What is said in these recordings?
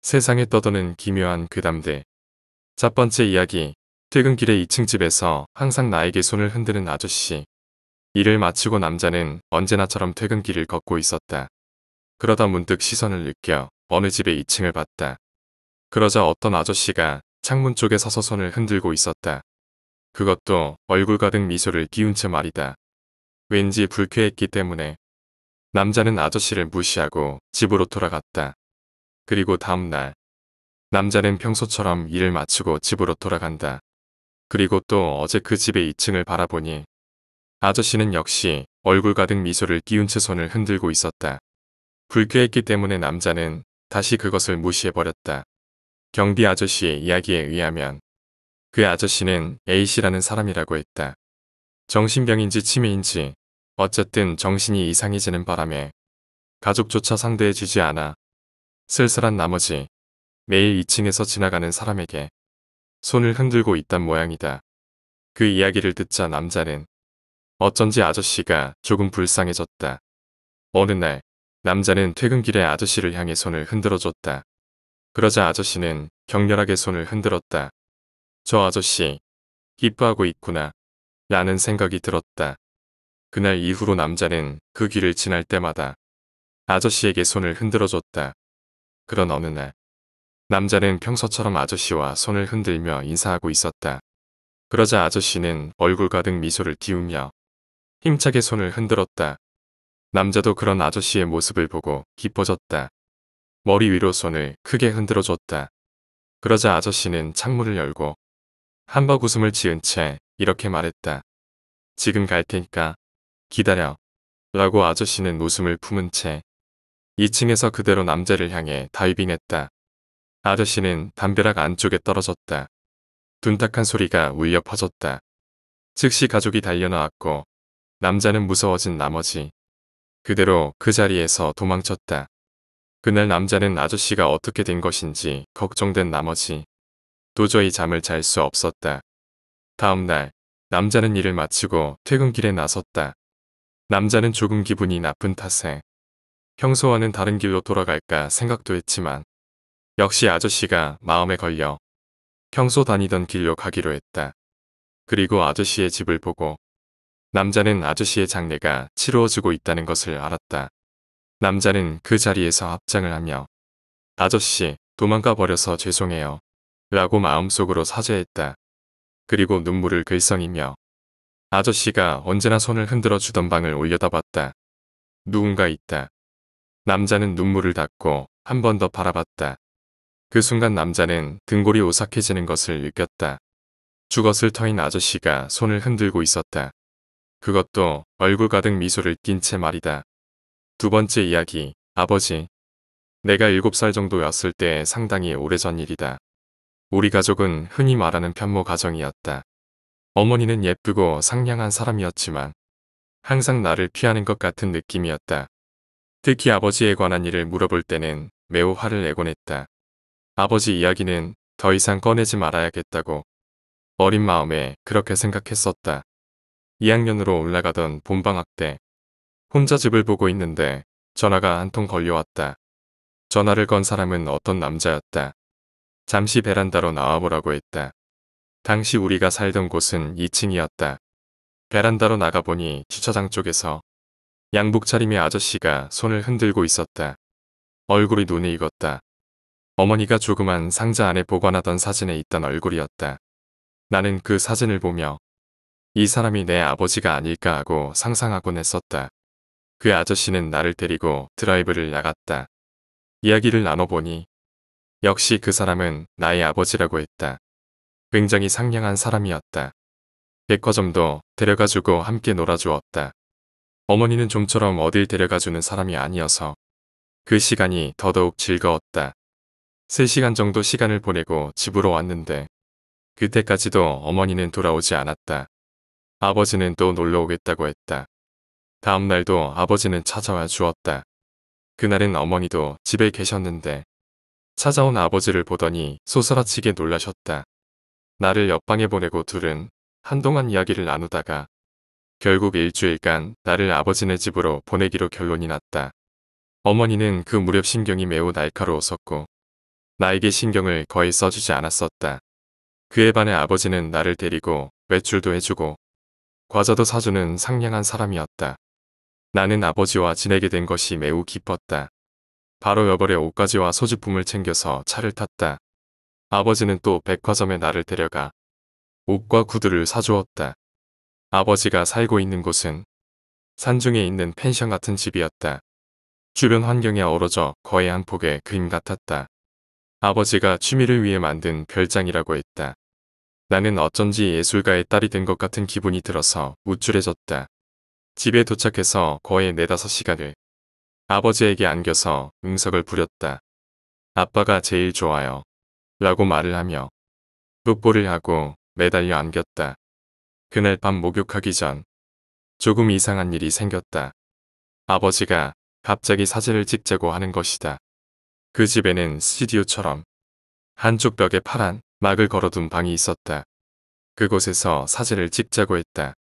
세상에 떠도는 기묘한 괴담들. 첫 번째 이야기. 퇴근길에 2층 집에서 항상 나에게 손을 흔드는 아저씨. 일을 마치고 남자는 언제나처럼 퇴근길을 걷고 있었다. 그러다 문득 시선을 느껴 어느 집의 2층을 봤다. 그러자 어떤 아저씨가 창문 쪽에 서서 손을 흔들고 있었다. 그것도 얼굴 가득 미소를 띄운 채 말이다. 왠지 불쾌했기 때문에 남자는 아저씨를 무시하고 집으로 돌아갔다. 그리고 다음 날 남자는 평소처럼 일을 마치고 집으로 돌아간다. 그리고 또 어제 그 집의 2층을 바라보니 아저씨는 역시 얼굴 가득 미소를 띄운 채 손을 흔들고 있었다. 불쾌했기 때문에 남자는 다시 그것을 무시해버렸다. 경비 아저씨의 이야기에 의하면 그 아저씨는 A씨라는 사람이라고 했다. 정신병인지 치매인지 어쨌든 정신이 이상해지는 바람에 가족조차 상대해주지 않아 쓸쓸한 나머지 매일 2층에서 지나가는 사람에게 손을 흔들고 있단 모양이다. 그 이야기를 듣자 남자는 어쩐지 아저씨가 조금 불쌍해졌다. 어느 날 남자는 퇴근길에 아저씨를 향해 손을 흔들어줬다. 그러자 아저씨는 격렬하게 손을 흔들었다. 저 아저씨 기뻐하고 있구나 라는 생각이 들었다. 그날 이후로 남자는 그 길을 지날 때마다 아저씨에게 손을 흔들어줬다. 그런 어느 날 남자는 평소처럼 아저씨와 손을 흔들며 인사하고 있었다. 그러자 아저씨는 얼굴 가득 미소를 띄우며 힘차게 손을 흔들었다. 남자도 그런 아저씨의 모습을 보고 기뻐졌다. 머리 위로 손을 크게 흔들어줬다. 그러자 아저씨는 창문을 열고 한박 웃음을 지은 채 이렇게 말했다. 지금 갈 테니까 기다려. 라고 아저씨는 웃음을 품은 채 2층에서 그대로 남자를 향해 다이빙했다. 아저씨는 담벼락 안쪽에 떨어졌다. 둔탁한 소리가 울려 퍼졌다. 즉시 가족이 달려나왔고 남자는 무서워진 나머지 그대로 그 자리에서 도망쳤다. 그날 남자는 아저씨가 어떻게 된 것인지 걱정된 나머지 도저히 잠을 잘 수 없었다. 다음 날 남자는 일을 마치고 퇴근길에 나섰다. 남자는 조금 기분이 나쁜 탓에 평소와는 다른 길로 돌아갈까 생각도 했지만 역시 아저씨가 마음에 걸려 평소 다니던 길로 가기로 했다. 그리고 아저씨의 집을 보고 남자는 아저씨의 장례가 치루어지고 있다는 것을 알았다. 남자는 그 자리에서 합장을 하며 아저씨 도망가 버려서 죄송해요 라고 마음속으로 사죄했다. 그리고 눈물을 글썽이며 아저씨가 언제나 손을 흔들어 주던 방을 올려다봤다. 누군가 있다. 남자는 눈물을 닦고 한 번 더 바라봤다. 그 순간 남자는 등골이 오싹해지는 것을 느꼈다. 죽었을 터인 아저씨가 손을 흔들고 있었다. 그것도 얼굴 가득 미소를 띤 채 말이다. 두 번째 이야기. 아버지. 내가 7살 정도였을 때 상당히 오래전 일이다. 우리 가족은 흔히 말하는 편모 가정이었다. 어머니는 예쁘고 상냥한 사람이었지만 항상 나를 피하는 것 같은 느낌이었다. 특히 아버지에 관한 일을 물어볼 때는 매우 화를 내곤 했다. 아버지 이야기는 더 이상 꺼내지 말아야겠다고 어린 마음에 그렇게 생각했었다. 2학년으로 올라가던 봄방학 때 혼자 집을 보고 있는데 전화가 한 통 걸려왔다. 전화를 건 사람은 어떤 남자였다. 잠시 베란다로 나와보라고 했다. 당시 우리가 살던 곳은 2층이었다. 베란다로 나가보니 주차장 쪽에서 양복 차림의 아저씨가 손을 흔들고 있었다. 얼굴이 눈에 익었다. 어머니가 조그만 상자 안에 보관하던 사진에 있던 얼굴이었다. 나는 그 사진을 보며 이 사람이 내 아버지가 아닐까 하고 상상하곤 했었다. 그 아저씨는 나를 데리고 드라이브를 나갔다. 이야기를 나눠보니 역시 그 사람은 나의 아버지라고 했다. 굉장히 상냥한 사람이었다. 백화점도 데려가주고 함께 놀아주었다. 어머니는 좀처럼 어딜 데려가주는 사람이 아니어서 그 시간이 더더욱 즐거웠다. 3시간 정도 시간을 보내고 집으로 왔는데 그때까지도 어머니는 돌아오지 않았다. 아버지는 또 놀러 오겠다고 했다. 다음 날도 아버지는 찾아와 주었다. 그날은 어머니도 집에 계셨는데 찾아온 아버지를 보더니 소스라치게 놀라셨다. 나를 옆방에 보내고 둘은 한동안 이야기를 나누다가 결국 일주일간 나를 아버지네 집으로 보내기로 결론이 났다. 어머니는 그 무렵 신경이 매우 날카로웠었고 나에게 신경을 거의 써주지 않았었다. 그에 반해 아버지는 나를 데리고 외출도 해주고 과자도 사주는 상냥한 사람이었다. 나는 아버지와 지내게 된 것이 매우 기뻤다. 바로 여벌의 옷가지와 소지품을 챙겨서 차를 탔다. 아버지는 또 백화점에 나를 데려가 옷과 구두를 사주었다. 아버지가 살고 있는 곳은 산중에 있는 펜션 같은 집이었다. 주변 환경에 어우러져 거의 한 폭의 그림 같았다. 아버지가 취미를 위해 만든 별장이라고 했다. 나는 어쩐지 예술가의 딸이 된 것 같은 기분이 들어서 우쭐해졌다. 집에 도착해서 거의 4~5시간을 아버지에게 안겨서 응석을 부렸다. 아빠가 제일 좋아요. 라고 말을 하며 뽀뽀를 하고 매달려 안겼다. 그날 밤 목욕하기 전 조금 이상한 일이 생겼다. 아버지가 갑자기 사진을 찍자고 하는 것이다. 그 집에는 스튜디오처럼 한쪽 벽에 파란 막을 걸어둔 방이 있었다. 그곳에서 사진을 찍자고 했다.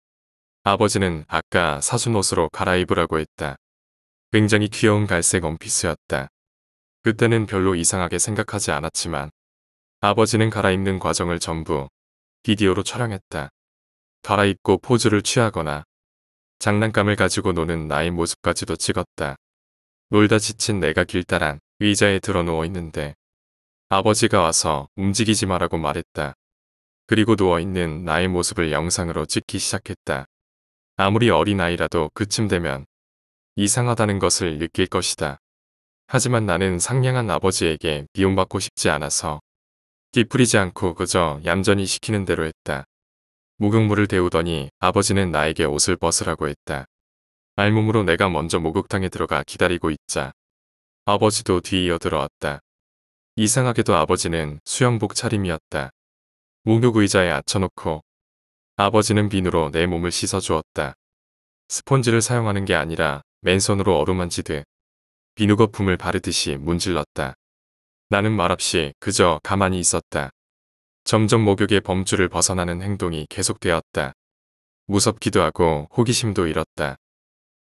아버지는 아까 사준 옷으로 갈아입으라고 했다. 굉장히 귀여운 갈색 원피스였다. 그때는 별로 이상하게 생각하지 않았지만 아버지는 갈아입는 과정을 전부 비디오로 촬영했다. 갈아입고 포즈를 취하거나 장난감을 가지고 노는 나의 모습까지도 찍었다. 놀다 지친 내가 길다란 의자에 들어 누워 있는데 아버지가 와서 움직이지 마라고 말했다. 그리고 누워있는 나의 모습을 영상으로 찍기 시작했다. 아무리 어린아이라도 그쯤 되면 이상하다는 것을 느낄 것이다. 하지만 나는 상냥한 아버지에게 미움받고 싶지 않아서 뒤풀이지 않고 그저 얌전히 시키는 대로 했다. 목욕물을 데우더니 아버지는 나에게 옷을 벗으라고 했다. 알몸으로 내가 먼저 목욕탕에 들어가 기다리고 있자 아버지도 뒤이어 들어왔다. 이상하게도 아버지는 수영복 차림이었다. 목욕 의자에 앉혀놓고 아버지는 비누로 내 몸을 씻어주었다. 스폰지를 사용하는 게 아니라 맨손으로 어루만지듯 비누 거품을 바르듯이 문질렀다. 나는 말없이 그저 가만히 있었다. 점점 목욕의 범주를 벗어나는 행동이 계속되었다. 무섭기도 하고 호기심도 잃었다.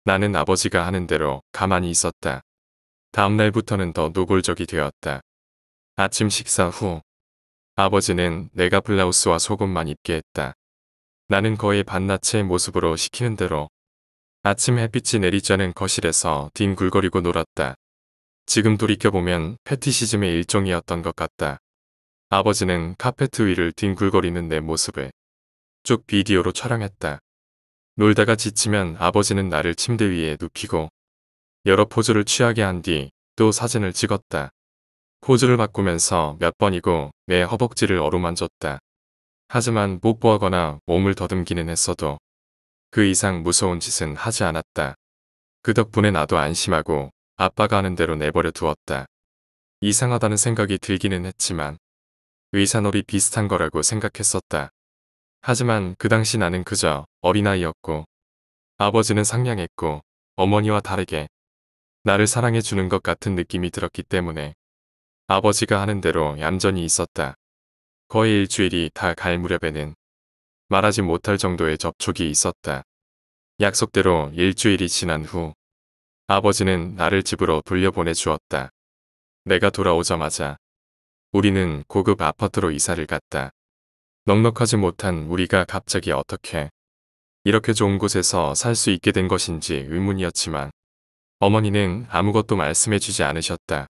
나는 아버지가 하는 대로 가만히 있었다. 다음 날부터는 더 노골적이 되었다. 아침 식사 후 아버지는 내가 블라우스와 속옷만 입게 했다. 나는 거의 반나체의 모습으로 시키는 대로 아침 햇빛이 내리자는 거실에서 뒹굴거리고 놀았다. 지금 돌이켜보면 패티시즘의 일종이었던 것 같다. 아버지는 카페트 위를 뒹굴거리는 내 모습을 쭉 비디오로 촬영했다. 놀다가 지치면 아버지는 나를 침대 위에 눕히고 여러 포즈를 취하게 한 뒤 또 사진을 찍었다. 포즈를 바꾸면서 몇 번이고 내 허벅지를 어루만졌다. 하지만 뽀뽀하거나 몸을 더듬기는 했어도 그 이상 무서운 짓은 하지 않았다. 그 덕분에 나도 안심하고 아빠가 하는 대로 내버려 두었다. 이상하다는 생각이 들기는 했지만 의사놀이 비슷한 거라고 생각했었다. 하지만 그 당시 나는 그저 어린아이였고 아버지는 상냥했고 어머니와 다르게 나를 사랑해주는 것 같은 느낌이 들었기 때문에 아버지가 하는 대로 얌전히 있었다. 거의 일주일이 다 갈 무렵에는 말하지 못할 정도의 접촉이 있었다. 약속대로 일주일이 지난 후 아버지는 나를 집으로 돌려보내 주었다. 내가 돌아오자마자 우리는 고급 아파트로 이사를 갔다. 넉넉하지 못한 우리가 갑자기 어떻게 이렇게 좋은 곳에서 살 수 있게 된 것인지 의문이었지만 어머니는 아무것도 말씀해주지 않으셨다.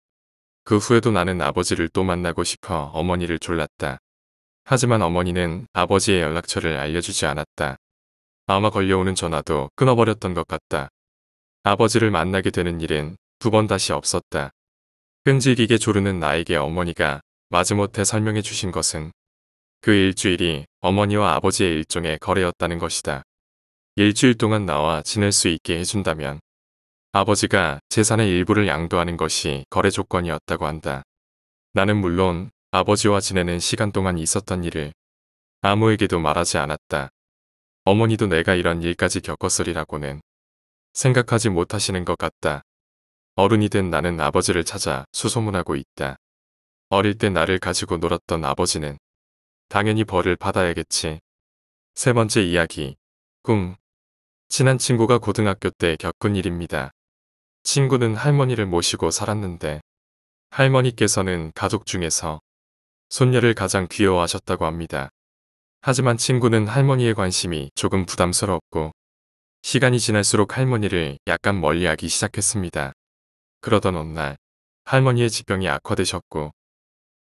그 후에도 나는 아버지를 또 만나고 싶어 어머니를 졸랐다. 하지만 어머니는 아버지의 연락처를 알려주지 않았다. 아마 걸려오는 전화도 끊어버렸던 것 같다. 아버지를 만나게 되는 일은 2번 다시 없었다. 끈질기게 조르는 나에게 어머니가 마지못해 설명해 주신 것은 그 일주일이 어머니와 아버지의 일종의 거래였다는 것이다. 일주일 동안 나와 지낼 수 있게 해준다면 아버지가 재산의 일부를 양도하는 것이 거래 조건이었다고 한다. 나는 물론 아버지와 지내는 시간 동안 있었던 일을 아무에게도 말하지 않았다. 어머니도 내가 이런 일까지 겪었으리라고는 생각하지 못하시는 것 같다. 어른이 된 나는 아버지를 찾아 수소문하고 있다. 어릴 때 나를 가지고 놀았던 아버지는 당연히 벌을 받아야겠지. 3번째 이야기. 꿈. 친한 친구가 고등학교 때 겪은 일입니다. 친구는 할머니를 모시고 살았는데 할머니께서는 가족 중에서 손녀를 가장 귀여워하셨다고 합니다. 하지만 친구는 할머니의 관심이 조금 부담스러웠고 시간이 지날수록 할머니를 약간 멀리하기 시작했습니다. 그러던 어느 날 할머니의 지병이 악화되셨고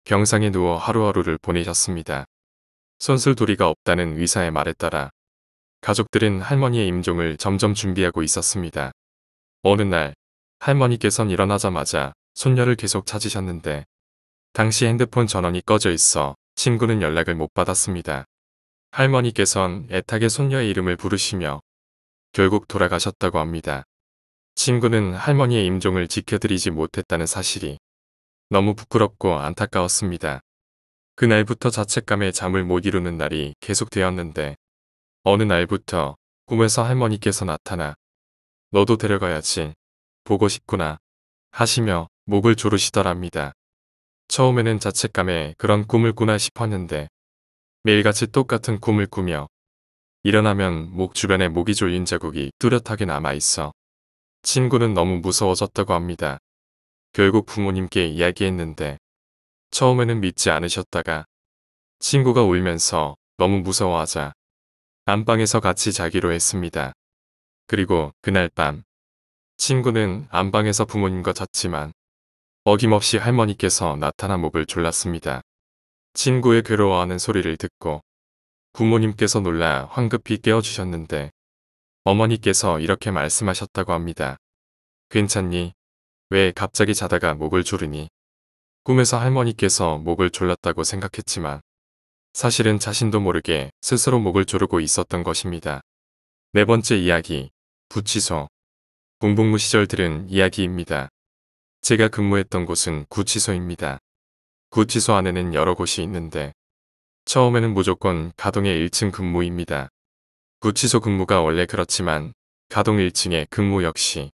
병상에 누워 하루하루를 보내셨습니다. 손쓸도리가 없다는 의사의 말에 따라 가족들은 할머니의 임종을 점점 준비하고 있었습니다. 어느 날 할머니께선 일어나자마자 손녀를 계속 찾으셨는데 당시 핸드폰 전원이 꺼져 있어 친구는 연락을 못 받았습니다. 할머니께선 애타게 손녀의 이름을 부르시며 결국 돌아가셨다고 합니다. 친구는 할머니의 임종을 지켜드리지 못했다는 사실이 너무 부끄럽고 안타까웠습니다. 그날부터 자책감에 잠을 못 이루는 날이 계속되었는데 어느 날부터 꿈에서 할머니께서 나타나 너도 데려가야지, 보고 싶구나 하시며 목을 조르시더랍니다. 처음에는 자책감에 그런 꿈을 꾸나 싶었는데 매일같이 똑같은 꿈을 꾸며 일어나면 목 주변에 모기 졸린 자국이 뚜렷하게 남아있어 친구는 너무 무서워졌다고 합니다. 결국 부모님께 이야기했는데 처음에는 믿지 않으셨다가 친구가 울면서 너무 무서워하자 안방에서 같이 자기로 했습니다. 그리고 그날 밤 친구는 안방에서 부모님과 잤지만 어김없이 할머니께서 나타나 목을 졸랐습니다. 친구의 괴로워하는 소리를 듣고 부모님께서 놀라 황급히 깨워주셨는데 어머니께서 이렇게 말씀하셨다고 합니다. 괜찮니? 왜 갑자기 자다가 목을 조르니? 꿈에서 할머니께서 목을 졸랐다고 생각했지만 사실은 자신도 모르게 스스로 목을 조르고 있었던 것입니다. 네 번째 이야기, 구치소. 군복무 시절 들은 이야기입니다. 제가 근무했던 곳은 구치소입니다. 구치소 안에는 여러 곳이 있는데 처음에는 무조건 가동의 1층 근무입니다. 구치소 근무가 원래 그렇지만 가동 1층의 근무 역시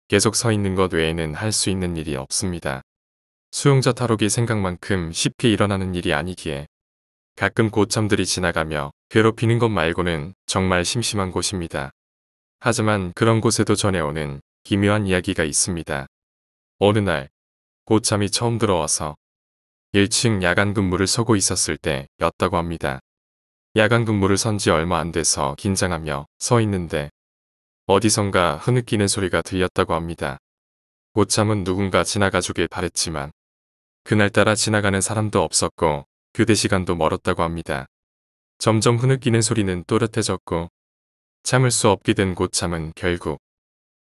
계속 서 있는 것 외에는 할 수 있는 일이 없습니다. 수용자 탈옥이 생각만큼 쉽게 일어나는 일이 아니기에 가끔 고참들이 지나가며 괴롭히는 것 말고는 정말 심심한 곳입니다. 하지만 그런 곳에도 전해오는 기묘한 이야기가 있습니다. 어느 날 고참이 처음 들어와서 1층 야간 근무를 서고 있었을 때였다고 합니다. 야간 근무를 선 지 얼마 안 돼서 긴장하며 서 있는데 어디선가 흐느끼는 소리가 들렸다고 합니다. 고참은 누군가 지나가주길 바랬지만 그날따라 지나가는 사람도 없었고 교대 시간도 멀었다고 합니다. 점점 흐느끼는 소리는 또렷해졌고 참을 수 없게 된 고참은 결국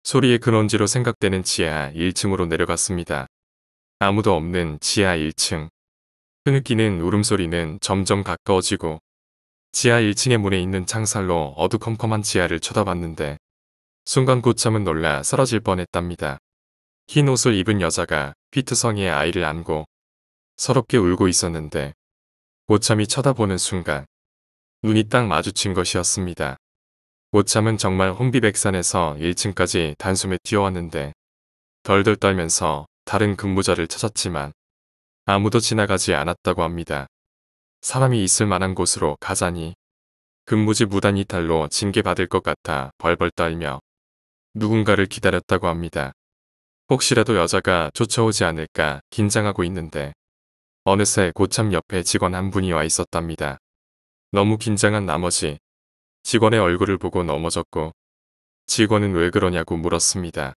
소리의 근원지로 생각되는 지하 1층으로 내려갔습니다. 아무도 없는 지하 1층. 흐느끼는 울음소리는 점점 가까워지고 지하 1층의 문에 있는 창살로 어두컴컴한 지하를 쳐다봤는데 순간 고참은 놀라 쓰러질 뻔했답니다. 흰 옷을 입은 여자가 피트성이의 아이를 안고 서럽게 울고 있었는데 고참이 쳐다보는 순간 눈이 딱 마주친 것이었습니다. 고참은 정말 혼비백산에서 1층까지 단숨에 뛰어왔는데 덜덜 떨면서 다른 근무자를 찾았지만 아무도 지나가지 않았다고 합니다. 사람이 있을 만한 곳으로 가자니 근무지 무단 이탈로 징계받을 것 같아 벌벌 떨며 누군가를 기다렸다고 합니다. 혹시라도 여자가 쫓아오지 않을까 긴장하고 있는데 어느새 고참 옆에 직원 한 분이 와 있었답니다. 너무 긴장한 나머지 직원의 얼굴을 보고 넘어졌고 직원은 왜 그러냐고 물었습니다.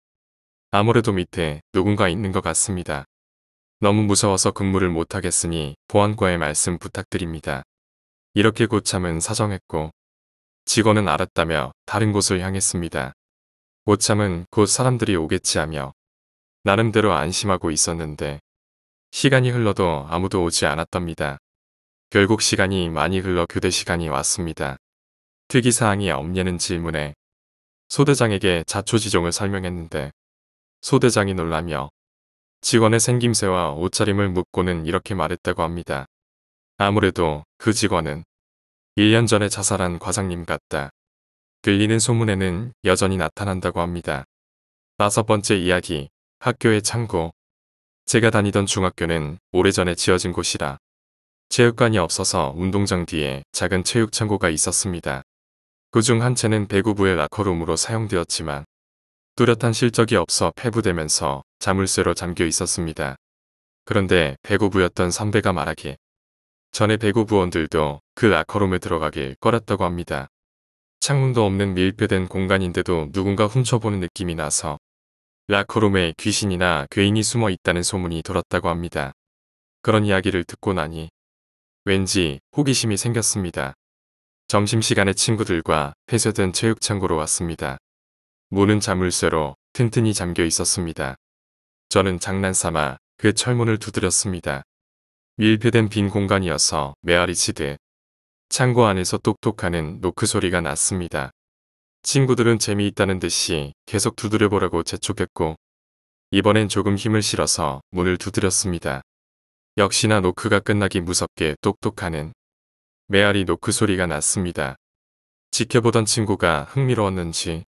아무래도 밑에 누군가 있는 것 같습니다. 너무 무서워서 근무를 못하겠으니 보안과의 말씀 부탁드립니다. 이렇게 고참은 사정했고 직원은 알았다며 다른 곳을 향했습니다. 고참은 곧 사람들이 오겠지 하며 나름대로 안심하고 있었는데 시간이 흘러도 아무도 오지 않았답니다. 결국 시간이 많이 흘러 교대 시간이 왔습니다. 특이사항이 없냐는 질문에 소대장에게 자초지종을 설명했는데 소대장이 놀라며 직원의 생김새와 옷차림을 묻고는 이렇게 말했다고 합니다. 아무래도 그 직원은 1년 전에 자살한 과장님 같다. 들리는 소문에는 여전히 나타난다고 합니다. 5번째 이야기, 학교의 창고. 제가 다니던 중학교는 오래전에 지어진 곳이라 체육관이 없어서 운동장 뒤에 작은 체육창고가 있었습니다. 그중 한 채는 배구부의 라커룸으로 사용되었지만 뚜렷한 실적이 없어 폐부되면서 자물쇠로 잠겨 있었습니다. 그런데 배구부였던 선배가 말하길 전에 배구부원들도 그 라커룸에 들어가길 꺼렸다고 합니다. 창문도 없는 밀폐된 공간인데도 누군가 훔쳐보는 느낌이 나서 라커룸에 귀신이나 괴인이 숨어 있다는 소문이 돌았다고 합니다. 그런 이야기를 듣고 나니 왠지 호기심이 생겼습니다. 점심시간에 친구들과 폐쇄된 체육창고로 왔습니다. 문은 자물쇠로 튼튼히 잠겨 있었습니다. 저는 장난삼아 그 철문을 두드렸습니다. 밀폐된 빈 공간이어서 메아리치듯 창고 안에서 똑똑하는 노크 소리가 났습니다. 친구들은 재미있다는 듯이 계속 두드려보라고 재촉했고 이번엔 조금 힘을 실어서 문을 두드렸습니다. 역시나 노크가 끝나기 무섭게 똑똑하는 메아리 노크 소리가 났습니다. 지켜보던 친구가 흥미로웠는지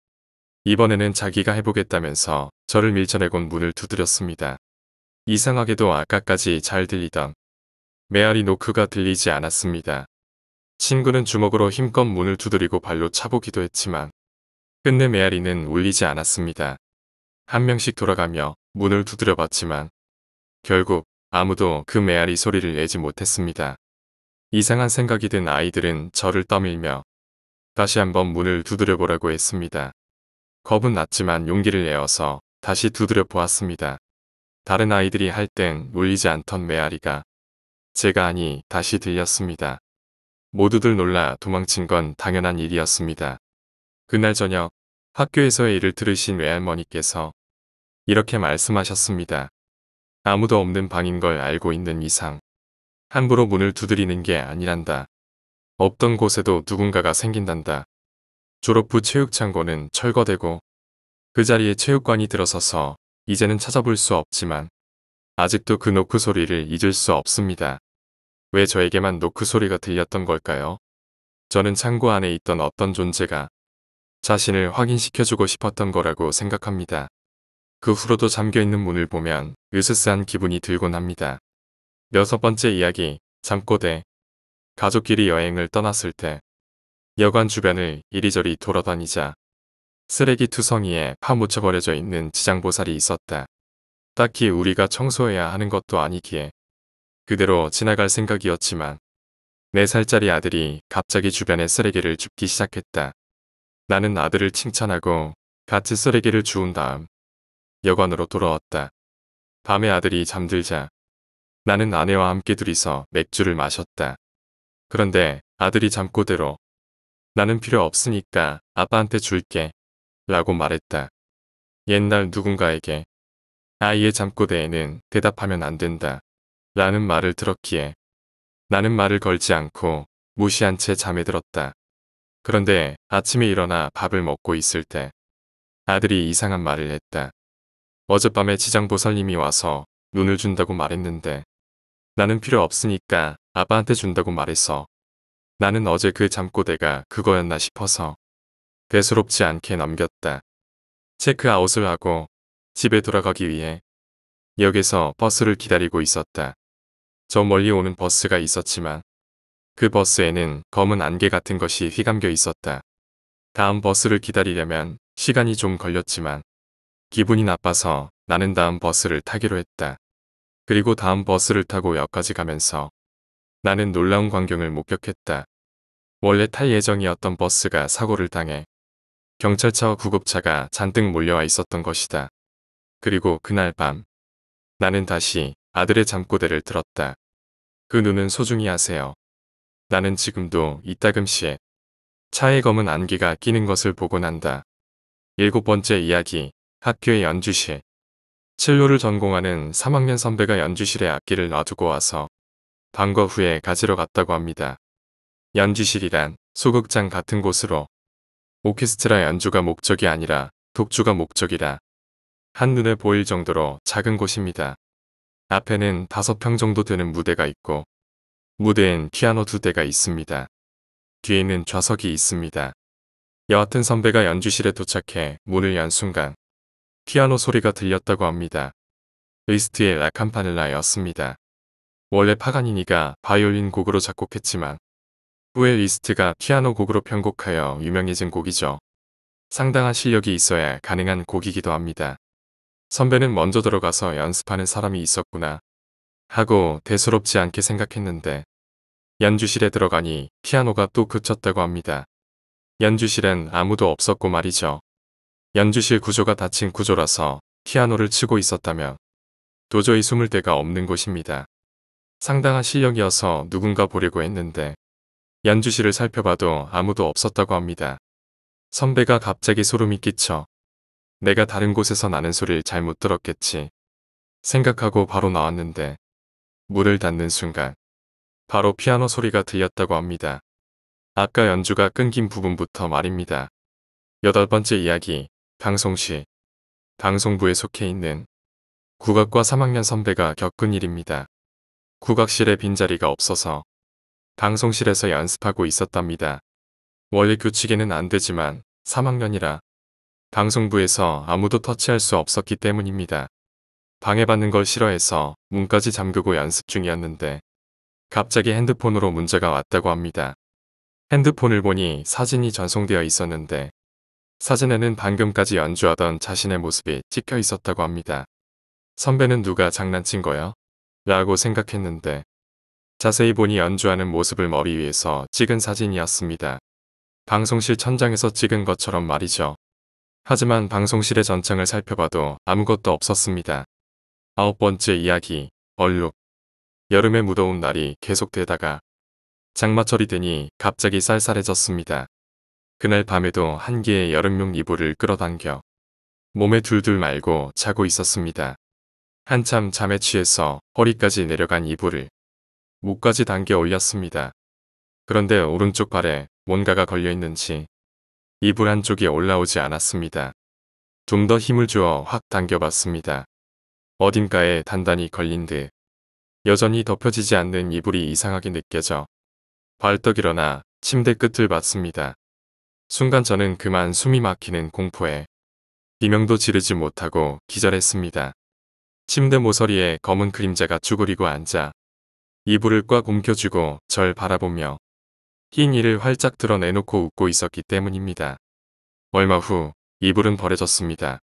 이번에는 자기가 해보겠다면서 저를 밀쳐내곤 문을 두드렸습니다. 이상하게도 아까까지 잘 들리던 메아리 노크가 들리지 않았습니다. 친구는 주먹으로 힘껏 문을 두드리고 발로 차보기도 했지만 끝내 메아리는 울리지 않았습니다. 한 명씩 돌아가며 문을 두드려봤지만 결국 아무도 그 메아리 소리를 내지 못했습니다. 이상한 생각이 든 아이들은 저를 떠밀며 다시 한번 문을 두드려보라고 했습니다. 겁은 났지만 용기를 내어서 다시 두드려 보았습니다. 다른 아이들이 할 땐 울리지 않던 메아리가 제가 하니 다시 들렸습니다. 모두들 놀라 도망친 건 당연한 일이었습니다. 그날 저녁 학교에서의 일을 들으신 외할머니께서 이렇게 말씀하셨습니다. 아무도 없는 방인 걸 알고 있는 이상 함부로 문을 두드리는 게 아니란다. 없던 곳에도 누군가가 생긴단다. 졸업 후 체육창고는 철거되고 그 자리에 체육관이 들어서서 이제는 찾아볼 수 없지만 아직도 그 노크 소리를 잊을 수 없습니다. 왜 저에게만 노크 소리가 들렸던 걸까요? 저는 창고 안에 있던 어떤 존재가 자신을 확인시켜주고 싶었던 거라고 생각합니다. 그 후로도 잠겨있는 문을 보면 으스스한 기분이 들곤 합니다. 6번째 이야기, 잠꼬대. 가족끼리 여행을 떠났을 때 여관 주변을 이리저리 돌아다니자 쓰레기 투성이에 파묻혀 버려져 있는 지장보살이 있었다. 딱히 우리가 청소해야 하는 것도 아니기에 그대로 지나갈 생각이었지만 4살짜리 아들이 갑자기 주변에 쓰레기를 줍기 시작했다. 나는 아들을 칭찬하고 같이 쓰레기를 주운 다음 여관으로 돌아왔다. 밤에 아들이 잠들자 나는 아내와 함께 둘이서 맥주를 마셨다. 그런데 아들이 잠꼬대로 나는 필요 없으니까 아빠한테 줄게 라고 말했다. 옛날 누군가에게 아이의 잠꼬대에는 대답하면 안 된다 라는 말을 들었기에 나는 말을 걸지 않고 무시한 채 잠에 들었다. 그런데 아침에 일어나 밥을 먹고 있을 때 아들이 이상한 말을 했다. 어젯밤에 지장보살님이 와서 눈을 준다고 말했는데 나는 필요 없으니까 아빠한테 준다고 말했어. 나는 어제 그 잠꼬대가 그거였나 싶어서 대수롭지 않게 넘겼다. 체크아웃을 하고 집에 돌아가기 위해 역에서 버스를 기다리고 있었다. 저 멀리 오는 버스가 있었지만 그 버스에는 검은 안개 같은 것이 휘감겨 있었다. 다음 버스를 기다리려면 시간이 좀 걸렸지만 기분이 나빠서 나는 다음 버스를 타기로 했다. 그리고 다음 버스를 타고 역까지 가면서 나는 놀라운 광경을 목격했다. 원래 탈 예정이었던 버스가 사고를 당해 경찰차와 구급차가 잔뜩 몰려와 있었던 것이다. 그리고 그날 밤 나는 다시 아들의 잠꼬대를 들었다. 그 눈은 소중히 하세요. 나는 지금도 이따금씩 차에 검은 안개가 끼는 것을 보곤 한다. 7번째 이야기, 학교의 연주실. 첼로를 전공하는 3학년 선배가 연주실에 악기를 놔두고 와서 방과 후에 가지러 갔다고 합니다. 연주실이란 소극장 같은 곳으로 오케스트라 연주가 목적이 아니라 독주가 목적이라 한눈에 보일 정도로 작은 곳입니다. 앞에는 5평 정도 되는 무대가 있고 무대엔 피아노 2대가 있습니다. 뒤에는 좌석이 있습니다. 여하튼 선배가 연주실에 도착해 문을 연 순간 피아노 소리가 들렸다고 합니다. 리스트의 라캄파넬라였습니다. 원래 파가니니가 바이올린 곡으로 작곡했지만 후에 리스트가 피아노 곡으로 편곡하여 유명해진 곡이죠. 상당한 실력이 있어야 가능한 곡이기도 합니다. 선배는 먼저 들어가서 연습하는 사람이 있었구나 하고 대수롭지 않게 생각했는데 연주실에 들어가니 피아노가 또 그쳤다고 합니다. 연주실엔 아무도 없었고 말이죠. 연주실 구조가 닫힌 구조라서 피아노를 치고 있었다면 도저히 숨을 데가 없는 곳입니다. 상당한 실력이어서 누군가 보려고 했는데 연주실을 살펴봐도 아무도 없었다고 합니다. 선배가 갑자기 소름이 끼쳐 내가 다른 곳에서 나는 소리를 잘못 들었겠지 생각하고 바로 나왔는데 문을 닫는 순간 바로 피아노 소리가 들렸다고 합니다. 아까 연주가 끊긴 부분부터 말입니다. 8번째 이야기, 방송시. 방송부에 속해 있는 국악과 3학년 선배가 겪은 일입니다. 국악실에 빈자리가 없어서 방송실에서 연습하고 있었답니다. 원래 규칙에는 안 되지만 3학년이라 방송부에서 아무도 터치할 수 없었기 때문입니다. 방해받는 걸 싫어해서 문까지 잠그고 연습 중이었는데 갑자기 핸드폰으로 문자가 왔다고 합니다. 핸드폰을 보니 사진이 전송되어 있었는데 사진에는 방금까지 연주하던 자신의 모습이 찍혀 있었다고 합니다. 선배는 누가 장난친 거야? 라고 생각했는데 자세히 보니 연주하는 모습을 머리 위에서 찍은 사진이었습니다. 방송실 천장에서 찍은 것처럼 말이죠. 하지만 방송실의 전창을 살펴봐도 아무것도 없었습니다. 9번째 이야기, 얼룩. 여름의 무더운 날이 계속되다가 장마철이 되니 갑자기 쌀쌀해졌습니다. 그날 밤에도 한 개의 여름용 이불을 끌어당겨 몸에 둘둘 말고 자고 있었습니다. 한참 잠에 취해서 허리까지 내려간 이불을 목까지 당겨 올렸습니다. 그런데 오른쪽 발에 뭔가가 걸려있는지 이불 한쪽이 올라오지 않았습니다. 좀 더 힘을 주어 확 당겨봤습니다. 어딘가에 단단히 걸린 듯 여전히 덮여지지 않는 이불이 이상하게 느껴져 벌떡 일어나 침대 끝을 봤습니다. 순간 저는 그만 숨이 막히는 공포에 비명도 지르지 못하고 기절했습니다. 침대 모서리에 검은 그림자가 쭈그리고 앉아 이불을 꽉 움켜쥐고 절 바라보며 흰 이를 활짝 드러내놓고 웃고 있었기 때문입니다. 얼마 후 이불은 버려졌습니다.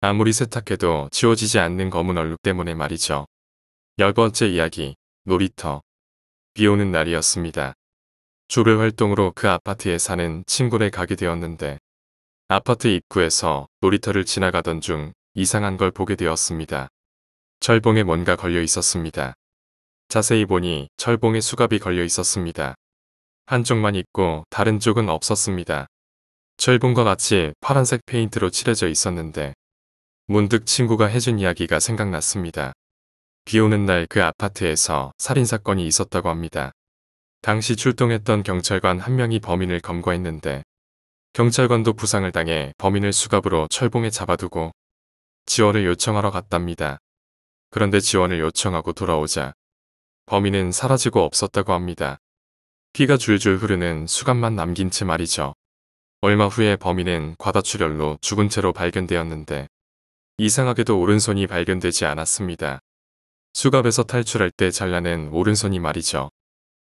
아무리 세탁해도 지워지지 않는 검은 얼룩 때문에 말이죠. 10번째 이야기, 놀이터. 비 오는 날이었습니다. 조별 활동으로 그 아파트에 사는 친구네 가게 되었는데 아파트 입구에서 놀이터를 지나가던 중 이상한 걸 보게 되었습니다. 철봉에 뭔가 걸려 있었습니다. 자세히 보니 철봉에 수갑이 걸려 있었습니다. 한쪽만 있고 다른 쪽은 없었습니다. 철봉과 같이 파란색 페인트로 칠해져 있었는데 문득 친구가 해준 이야기가 생각났습니다. 비 오는 날 그 아파트에서 살인사건이 있었다고 합니다. 당시 출동했던 경찰관 한 명이 범인을 검거했는데 경찰관도 부상을 당해 범인을 수갑으로 철봉에 잡아두고 지원을 요청하러 갔답니다. 그런데 지원을 요청하고 돌아오자 범인은 사라지고 없었다고 합니다. 피가 줄줄 흐르는 수갑만 남긴 채 말이죠. 얼마 후에 범인은 과다출혈로 죽은 채로 발견되었는데 이상하게도 오른손이 발견되지 않았습니다. 수갑에서 탈출할 때 잘라낸 오른손이 말이죠.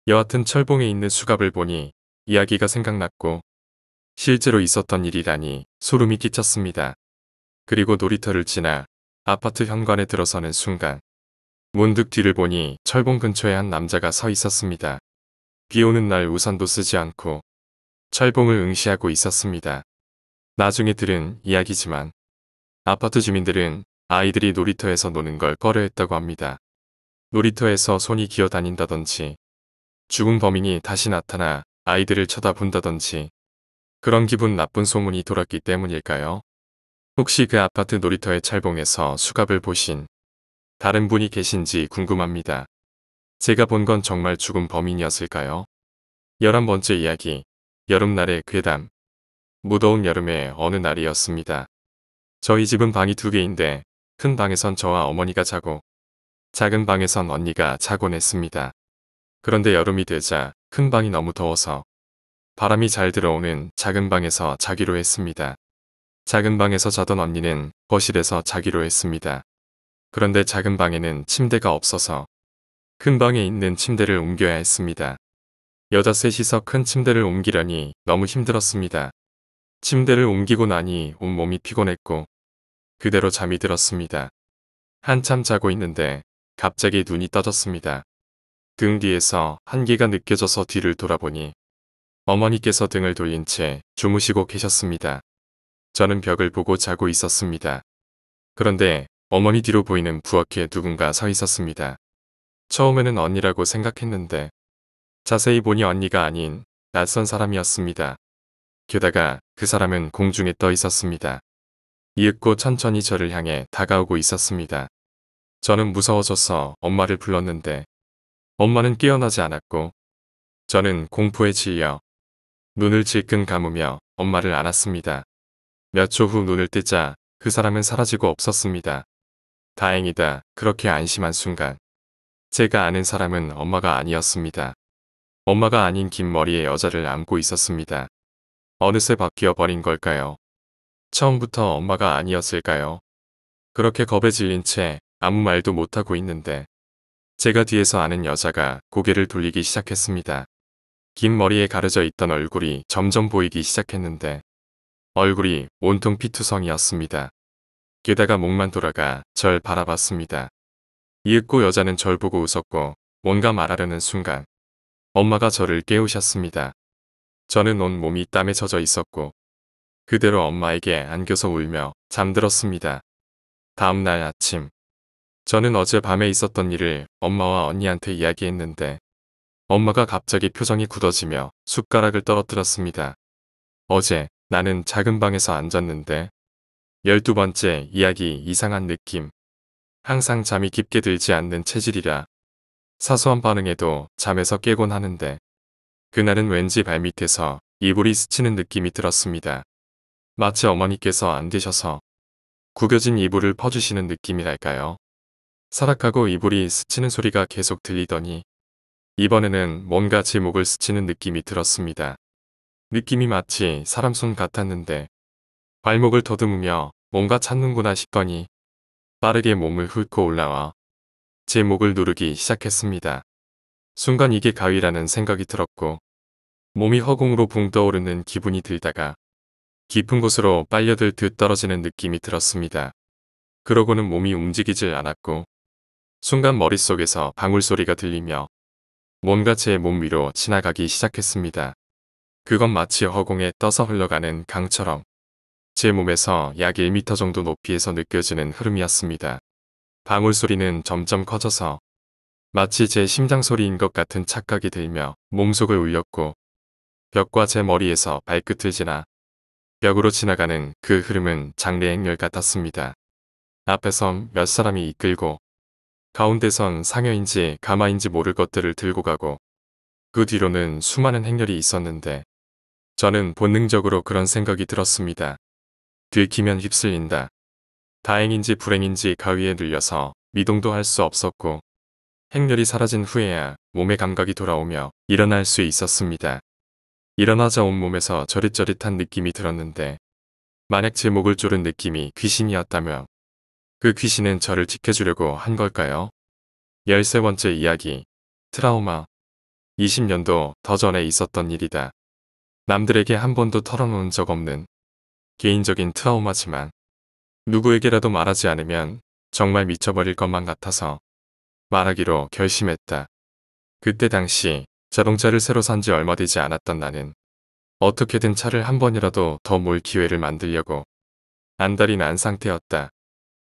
여하튼 철봉에 있는 수갑을 보니 이야기가 생각났고 실제로 있었던 일이라니 소름이 끼쳤습니다. 그리고 놀이터를 지나 아파트 현관에 들어서는 순간 문득 뒤를 보니 철봉 근처에 한 남자가 서 있었습니다. 비 오는 날 우산도 쓰지 않고 철봉을 응시하고 있었습니다. 나중에 들은 이야기지만 아파트 주민들은 아이들이 놀이터에서 노는 걸 꺼려했다고 합니다. 놀이터에서 손이 기어다닌다든지 죽은 범인이 다시 나타나 아이들을 쳐다본다든지 그런 기분 나쁜 소문이 돌았기 때문일까요? 혹시 그 아파트 놀이터의 철봉에서 수갑을 보신 다른 분이 계신지 궁금합니다. 제가 본 건 정말 죽은 범인이었을까요? 11번째 이야기, 여름날의 괴담. 무더운 여름의 어느 날이었습니다. 저희 집은 방이 2개인데 큰 방에선 저와 어머니가 자고 작은 방에선 언니가 자곤 했습니다. 그런데 여름이 되자 큰 방이 너무 더워서 바람이 잘 들어오는 작은 방에서 자기로 했습니다. 작은 방에서 자던 언니는 거실에서 자기로 했습니다. 그런데 작은 방에는 침대가 없어서 큰 방에 있는 침대를 옮겨야 했습니다. 여자 셋이서 큰 침대를 옮기려니 너무 힘들었습니다. 침대를 옮기고 나니 온몸이 피곤했고 그대로 잠이 들었습니다. 한참 자고 있는데 갑자기 눈이 떠졌습니다. 등 뒤에서 한기가 느껴져서 뒤를 돌아보니 어머니께서 등을 돌린 채 주무시고 계셨습니다. 저는 벽을 보고 자고 있었습니다. 그런데 어머니 뒤로 보이는 부엌에 누군가 서 있었습니다. 처음에는 언니라고 생각했는데 자세히 보니 언니가 아닌 낯선 사람이었습니다. 게다가 그 사람은 공중에 떠 있었습니다. 이윽고 천천히 저를 향해 다가오고 있었습니다. 저는 무서워져서 엄마를 불렀는데 엄마는 깨어나지 않았고 저는 공포에 질려 눈을 질끈 감으며 엄마를 안았습니다. 몇 초 후 눈을 뜨자 그 사람은 사라지고 없었습니다. 다행이다. 그렇게 안심한 순간 제가 아는 사람은 엄마가 아니었습니다. 엄마가 아닌 긴 머리의 여자를 안고 있었습니다. 어느새 바뀌어 버린 걸까요? 처음부터 엄마가 아니었을까요? 그렇게 겁에 질린 채 아무 말도 못하고 있는데 제가 뒤에서 아는 여자가 고개를 돌리기 시작했습니다. 긴 머리에 가려져 있던 얼굴이 점점 보이기 시작했는데 얼굴이 온통 피투성이었습니다. 게다가 목만 돌아가 절 바라봤습니다. 이윽고 여자는 절 보고 웃었고 뭔가 말하려는 순간 엄마가 저를 깨우셨습니다. 저는 온 몸이 땀에 젖어 있었고 그대로 엄마에게 안겨서 울며 잠들었습니다. 다음 날 아침 저는 어제 밤에 있었던 일을 엄마와 언니한테 이야기했는데 엄마가 갑자기 표정이 굳어지며 숟가락을 떨어뜨렸습니다. 어제 나는 작은 방에서 앉았는데 12번째 이야기 이상한 느낌. 항상 잠이 깊게 들지 않는 체질이라 사소한 반응에도 잠에서 깨곤 하는데 그날은 왠지 발밑에서 이불이 스치는 느낌이 들었습니다. 마치 어머니께서 안 되셔서 구겨진 이불을 퍼주시는 느낌이랄까요. 사락하고 이불이 스치는 소리가 계속 들리더니 이번에는 뭔가 제 목을 스치는 느낌이 들었습니다. 느낌이 마치 사람 손 같았는데 발목을 더듬으며 뭔가 찾는구나 싶더니 빠르게 몸을 훑고 올라와 제 목을 누르기 시작했습니다. 순간 이게 가위라는 생각이 들었고 몸이 허공으로 붕 떠오르는 기분이 들다가 깊은 곳으로 빨려들 듯 떨어지는 느낌이 들었습니다. 그러고는 몸이 움직이질 않았고 순간 머릿속에서 방울소리가 들리며 뭔가 제 몸 위로 지나가기 시작했습니다. 그건 마치 허공에 떠서 흘러가는 강처럼 제 몸에서 약 1m 정도 높이에서 느껴지는 흐름이었습니다. 방울소리는 점점 커져서 마치 제 심장 소리인 것 같은 착각이 들며 몸속을 울렸고 벽과 제 머리에서 발끝을 지나 벽으로 지나가는 그 흐름은 장례 행렬 같았습니다. 앞에선 몇 사람이 이끌고 가운데선 상여인지 가마인지 모를 것들을 들고 가고 그 뒤로는 수많은 행렬이 있었는데 저는 본능적으로 그런 생각이 들었습니다. 들키면 휩쓸린다. 다행인지 불행인지 가위에 눌려서 미동도 할 수 없었고 행렬이 사라진 후에야 몸의 감각이 돌아오며 일어날 수 있었습니다. 일어나자 온몸에서 저릿저릿한 느낌이 들었는데 만약 제 목을 조른 느낌이 귀신이었다면 그 귀신은 저를 지켜주려고 한 걸까요? 13번째 이야기. 트라우마. 20년도 더 전에 있었던 일이다. 남들에게 한 번도 털어놓은 적 없는 개인적인 트라우마지만 누구에게라도 말하지 않으면 정말 미쳐버릴 것만 같아서 말하기로 결심했다. 그때 당시 자동차를 새로 산 지 얼마 되지 않았던 나는 어떻게든 차를 한 번이라도 더 몰 기회를 만들려고 안달이 난 상태였다.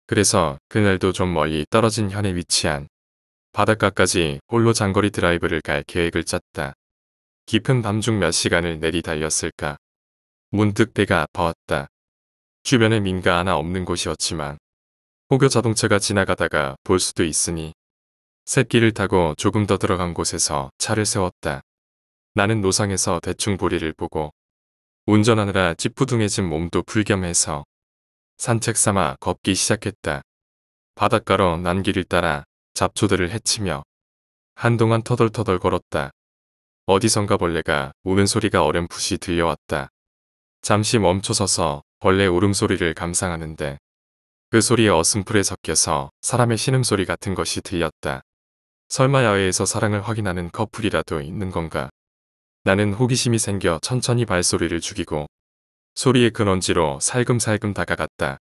그래서 그날도 좀 멀리 떨어진 현에 위치한 바닷가까지 홀로 장거리 드라이브를 갈 계획을 짰다. 깊은 밤중 몇 시간을 내리 달렸을까. 문득 배가 아파왔다. 주변에 민가 하나 없는 곳이었지만 혹여 자동차가 지나가다가 볼 수도 있으니 샛길을 타고 조금 더 들어간 곳에서 차를 세웠다. 나는 노상에서 대충 보리를 보고 운전하느라 찌뿌둥해진 몸도 불겸해서 산책 삼아 걷기 시작했다. 바닷가로 난 길을 따라 잡초들을 헤치며 한동안 터덜터덜 걸었다. 어디선가 벌레가 우는 소리가 어렴풋이 들려왔다. 잠시 멈춰서서 벌레 울음소리를 감상하는데 그 소리에 어슴풀에 섞여서 사람의 신음소리 같은 것이 들렸다. 설마 야외에서 사랑을 확인하는 커플이라도 있는 건가? 나는 호기심이 생겨 천천히 발소리를 죽이고 소리의 근원지로 살금살금 다가갔다.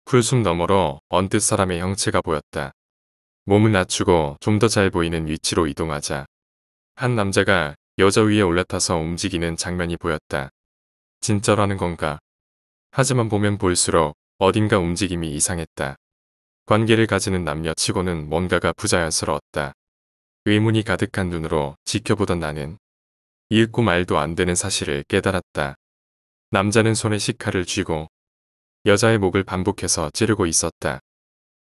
풀숲 너머로 언뜻 사람의 형체가 보였다. 몸을 낮추고 좀 더 잘 보이는 위치로 이동하자 한 남자가 여자 위에 올라타서 움직이는 장면이 보였다. 진짜라는 건가? 하지만 보면 볼수록 어딘가 움직임이 이상했다. 관계를 가지는 남녀치고는 뭔가가 부자연스러웠다. 의문이 가득한 눈으로 지켜보던 나는 이윽고 말도 안 되는 사실을 깨달았다. 남자는 손에 식칼을 쥐고 여자의 목을 반복해서 찌르고 있었다.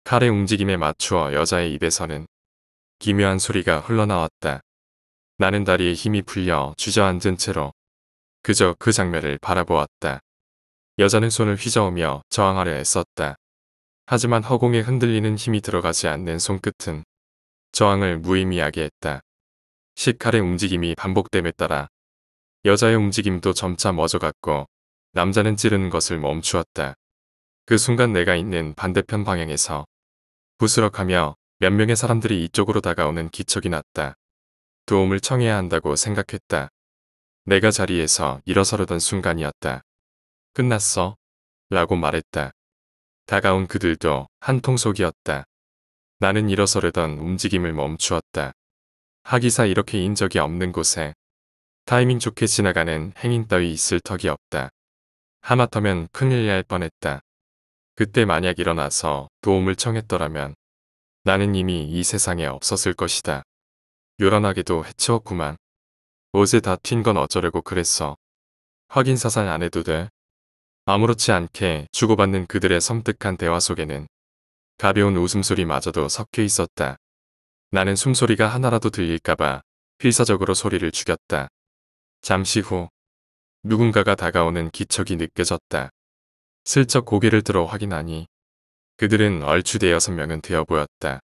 칼의 움직임에 맞추어 여자의 입에서는 기묘한 소리가 흘러나왔다. 나는 다리에 힘이 풀려 주저앉은 채로 그저 그 장면을 바라보았다. 여자는 손을 휘저으며 저항하려 애썼다. 하지만 허공에 흔들리는 힘이 들어가지 않는 손끝은 저항을 무의미하게 했다. 식칼의 움직임이 반복됨에 따라 여자의 움직임도 점차 멎어갔고 남자는 찌르는 것을 멈추었다. 그 순간 내가 있는 반대편 방향에서 부스럭하며 몇 명의 사람들이 이쪽으로 다가오는 기척이 났다. 도움을 청해야 한다고 생각했다. 내가 자리에서 일어서려던 순간이었다. 끝났어? 라고 말했다. 다가온 그들도 한통속이었다. 나는 일어서려던 움직임을 멈추었다. 하기사 이렇게 인 적이 없는 곳에 타이밍 좋게 지나가는 행인 따위 있을 턱이 없다. 하마터면 큰일 날 뻔했다. 그때 만약 일어나서 도움을 청했더라면 나는 이미 이 세상에 없었을 것이다. 요란하게도 해치웠구만. 옷에 다 튄 건 어쩌려고 그랬어. 확인 사살 안 해도 돼. 아무렇지 않게 주고받는 그들의 섬뜩한 대화 속에는 가벼운 웃음소리마저도 섞여 있었다. 나는 숨소리가 하나라도 들릴까봐 필사적으로 소리를 죽였다. 잠시 후 누군가가 다가오는 기척이 느껴졌다. 슬쩍 고개를 들어 확인하니 그들은 얼추 대여섯 명은 되어 보였다.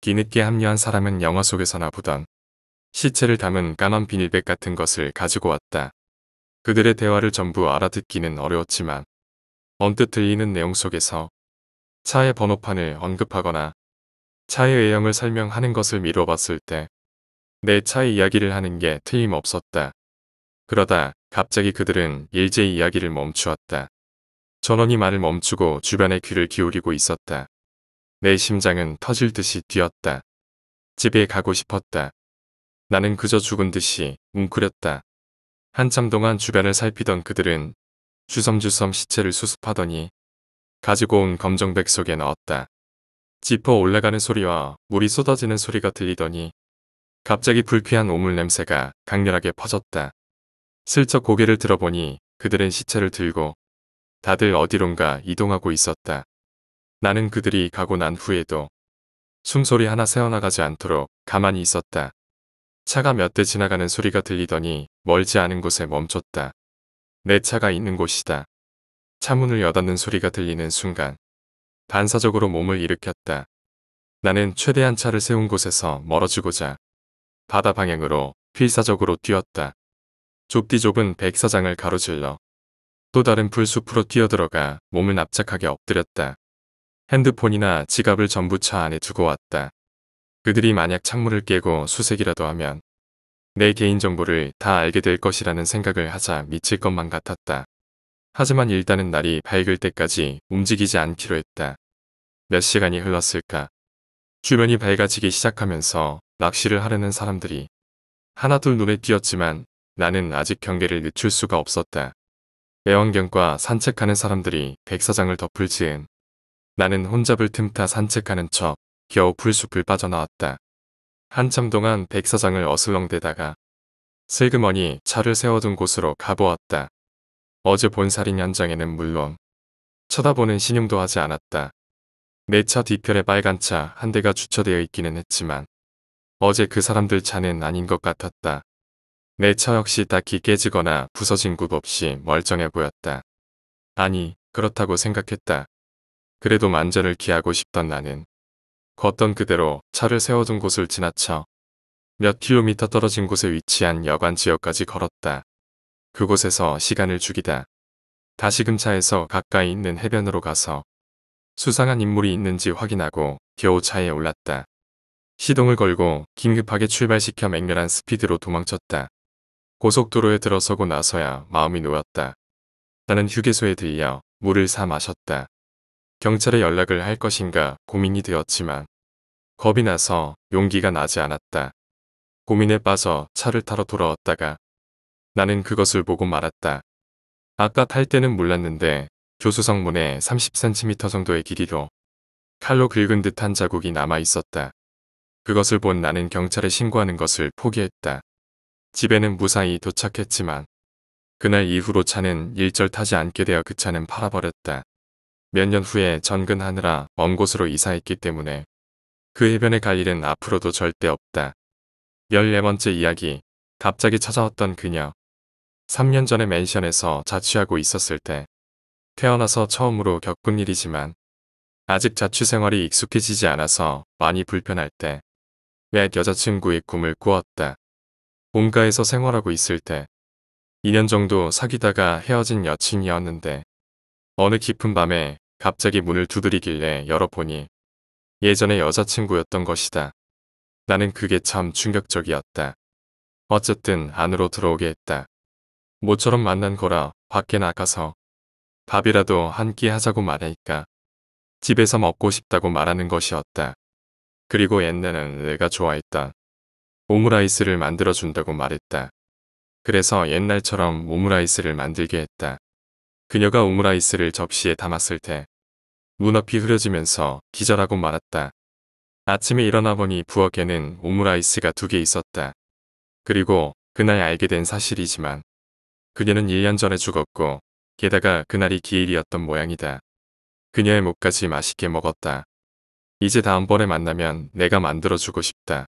뒤늦게 합류한 사람은 영화 속에서나 보던 시체를 담은 까만 비닐백 같은 것을 가지고 왔다. 그들의 대화를 전부 알아듣기는 어려웠지만 언뜻 들리는 내용 속에서 차의 번호판을 언급하거나 차의 외형을 설명하는 것을 미뤄봤을 때 내 차의 이야기를 하는 게 틀림없었다. 그러다 갑자기 그들은 일제히 이야기를 멈추었다. 전원이 말을 멈추고 주변에 귀를 기울이고 있었다. 내 심장은 터질 듯이 뛰었다. 집에 가고 싶었다. 나는 그저 죽은 듯이 웅크렸다. 한참 동안 주변을 살피던 그들은 주섬주섬 시체를 수습하더니 가지고 온 검정백 속에 넣었다. 짚어 올라가는 소리와 물이 쏟아지는 소리가 들리더니 갑자기 불쾌한 오물 냄새가 강렬하게 퍼졌다. 슬쩍 고개를 들어보니 그들은 시체를 들고 다들 어디론가 이동하고 있었다. 나는 그들이 가고 난 후에도 숨소리 하나 새어나가지 않도록 가만히 있었다. 차가 몇 대 지나가는 소리가 들리더니 멀지 않은 곳에 멈췄다. 내 차가 있는 곳이다. 차문을 여닫는 소리가 들리는 순간 반사적으로 몸을 일으켰다. 나는 최대한 차를 세운 곳에서 멀어지고자 바다 방향으로 필사적으로 뛰었다. 좁디 좁은 백사장을 가로질러 또 다른 풀숲으로 뛰어들어가 몸을 납작하게 엎드렸다. 핸드폰이나 지갑을 전부 차 안에 두고 왔다. 그들이 만약 창문을 깨고 수색이라도 하면 내 개인정보를 다 알게 될 것이라는 생각을 하자 미칠 것만 같았다. 하지만 일단은 날이 밝을 때까지 움직이지 않기로 했다. 몇 시간이 흘렀을까? 주변이 밝아지기 시작하면서 낚시를 하려는 사람들이 하나둘 눈에 띄었지만 나는 아직 경계를 늦출 수가 없었다. 애완견과 산책하는 사람들이 백사장을 덮을 즈음 나는 혼잡을 틈타 산책하는 척 겨우 풀숲을 빠져나왔다. 한참 동안 백사장을 어슬렁대다가 슬그머니 차를 세워둔 곳으로 가보았다. 어제 본 살인 현장에는 물론 쳐다보는 신용도 하지 않았다. 내 차 뒤편에 빨간 차 한 대가 주차되어 있기는 했지만 어제 그 사람들 차는 아닌 것 같았다. 내 차 역시 딱히 깨지거나 부서진 곳 없이 멀쩡해 보였다. 아니, 그렇다고 생각했다. 그래도 만전을 기하고 싶던 나는 걷던 그대로 차를 세워둔 곳을 지나쳐 몇 킬로미터 떨어진 곳에 위치한 여관 지역까지 걸었다. 그곳에서 시간을 죽이다. 다시금 차에서 가까이 있는 해변으로 가서 수상한 인물이 있는지 확인하고 겨우 차에 올랐다. 시동을 걸고 긴급하게 출발시켜 맹렬한 스피드로 도망쳤다. 고속도로에 들어서고 나서야 마음이 놓였다. 나는 휴게소에 들려 물을 사 마셨다. 경찰에 연락을 할 것인가 고민이 되었지만 겁이 나서 용기가 나지 않았다. 고민에 빠져 차를 타러 돌아왔다가 나는 그것을 보고 말았다. 아까 탈 때는 몰랐는데 조수석 문에 30cm 정도의 길이로 칼로 긁은 듯한 자국이 남아 있었다. 그것을 본 나는 경찰에 신고하는 것을 포기했다. 집에는 무사히 도착했지만 그날 이후로 차는 일절 타지 않게 되어 그 차는 팔아버렸다. 몇 년 후에 전근하느라 먼 곳으로 이사했기 때문에 그 해변에 갈 일은 앞으로도 절대 없다. 14번째 이야기. 갑자기 찾아왔던 그녀. 3년 전에 맨션에서 자취하고 있었을 때 태어나서 처음으로 겪은 일이지만 아직 자취 생활이 익숙해지지 않아서 많이 불편할 때 옛 여자친구의 꿈을 꾸었다. 본가에서 생활하고 있을 때 2년 정도 사귀다가 헤어진 여친이었는데 어느 깊은 밤에 갑자기 문을 두드리길래 열어보니 예전의 여자친구였던 것이다. 나는 그게 참 충격적이었다. 어쨌든 안으로 들어오게 했다. 모처럼 만난 거라 밖에 나가서 밥이라도 한 끼 하자고 말하니까 집에서 먹고 싶다고 말하는 것이었다. 그리고 옛날에는 내가 좋아했던 오므라이스를 만들어준다고 말했다. 그래서 옛날처럼 오므라이스를 만들게 했다. 그녀가 오므라이스를 접시에 담았을 때 눈앞이 흐려지면서 기절하고 말았다. 아침에 일어나 보니 부엌에는 오므라이스가 2개 있었다. 그리고 그날 알게 된 사실이지만 그녀는 1년 전에 죽었고 게다가 그날이 기일이었던 모양이다. 그녀의 목까지 맛있게 먹었다. 이제 다음번에 만나면 내가 만들어주고 싶다.